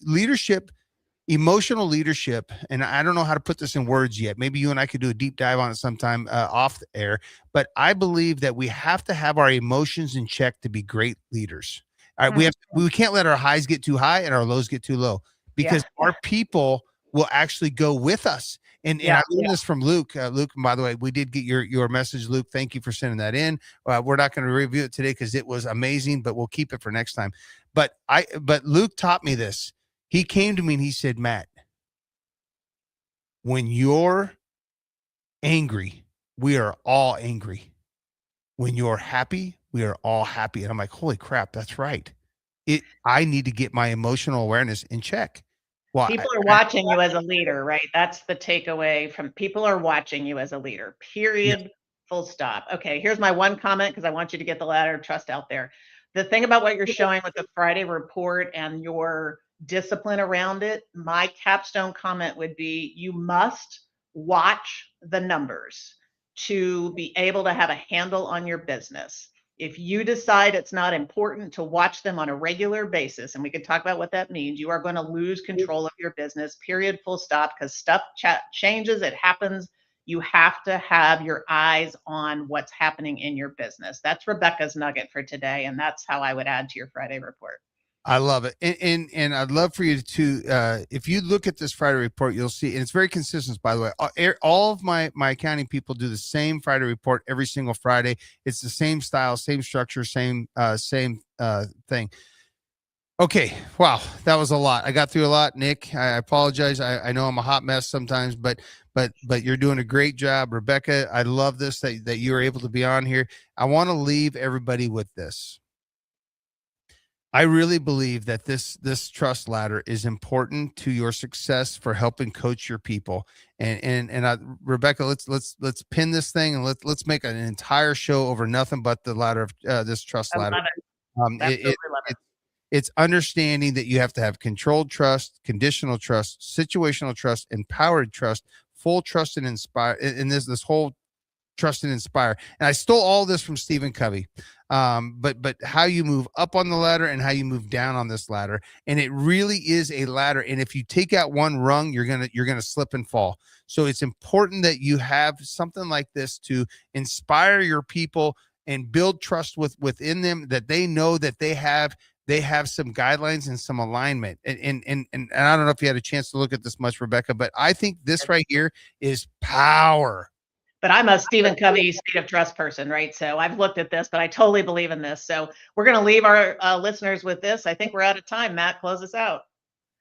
emotional leadership, and I don't know how to put this in words yet. Maybe you and I could do a deep dive on it sometime off the air, but I believe that we have to have our emotions in check to be great leaders. All right, we can't let our highs get too high and our lows get too low, because our people will actually go with us. And I learned this from Luke. Luke, and by the way, we did get your message, Luke. Thank you for sending that in. We're not going to review it today because it was amazing, but we'll keep it for next time. But Luke taught me this. He came to me and he said, Matt, when you're angry, we are all angry. When you're happy, we are all happy. And I'm like, holy crap, that's right. I need to get my emotional awareness in check. Well, people are watching you as a leader, right? That's the takeaway from people are watching you as a leader, period, full stop. Okay, here's my one comment, because I want you to get the ladder of trust out there. The thing about what you're showing with the Friday report and your discipline around it, my capstone comment would be, you must watch the numbers to be able to have a handle on your business. If you decide it's not important to watch them on a regular basis, and we could talk about what that means, you are going to lose control of your business, period, full stop, because stuff changes, it happens. You have to have your eyes on what's happening in your business. That's Rebecca's nugget for today, and that's how I would add to your Friday report. I love it. And I'd love for you to, if you look at this Friday report, you'll see, and it's very consistent, by the way. All of my accounting people do the same Friday report every single Friday. It's the same style, same structure, same thing. Okay. Wow. That was a lot. I got through a lot, Nick. I apologize. I know I'm a hot mess sometimes, but you're doing a great job. Rebecca, I love this, that you were able to be on here. I want to leave everybody with this. I really believe that this trust ladder is important to your success for helping coach your people. And Rebecca, let's pin this thing, and let's make an entire show over nothing but the ladder of this trust ladder. It's understanding that you have to have controlled trust, conditional trust, situational trust, empowered trust, full trust, and inspire. And this whole trust and inspire. And I stole all this from Stephen Covey. But how you move up on the ladder and how you move down on this ladder. And it really is a ladder. And if you take out one rung, you're gonna slip and fall. So it's important that you have something like this to inspire your people and build trust within them, that they know that they have some guidelines and some alignment. And I don't know if you had a chance to look at this much, Rebecca, but I think this right here is power. But I'm a Stephen Covey speed of trust person, right? So I've looked at this, but I totally believe in this. So we're going to leave our listeners with this. I think we're out of time. Matt, close us out.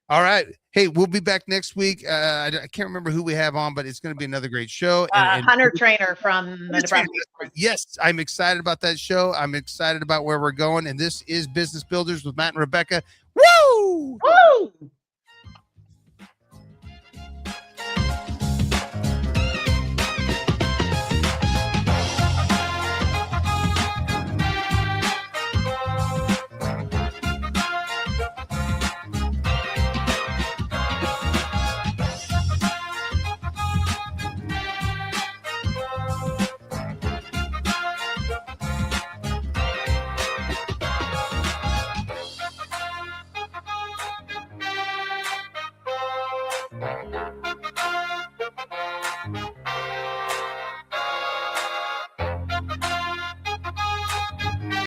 All right. Hey, we'll be back next week. I can't remember who we have on, but it's going to be another great show. Hunter Trainer from the Nebraska. Yes, I'm excited about that show. I'm excited about where we're going. And this is Business Builders with Matt and Rebecca. Woo! Woo!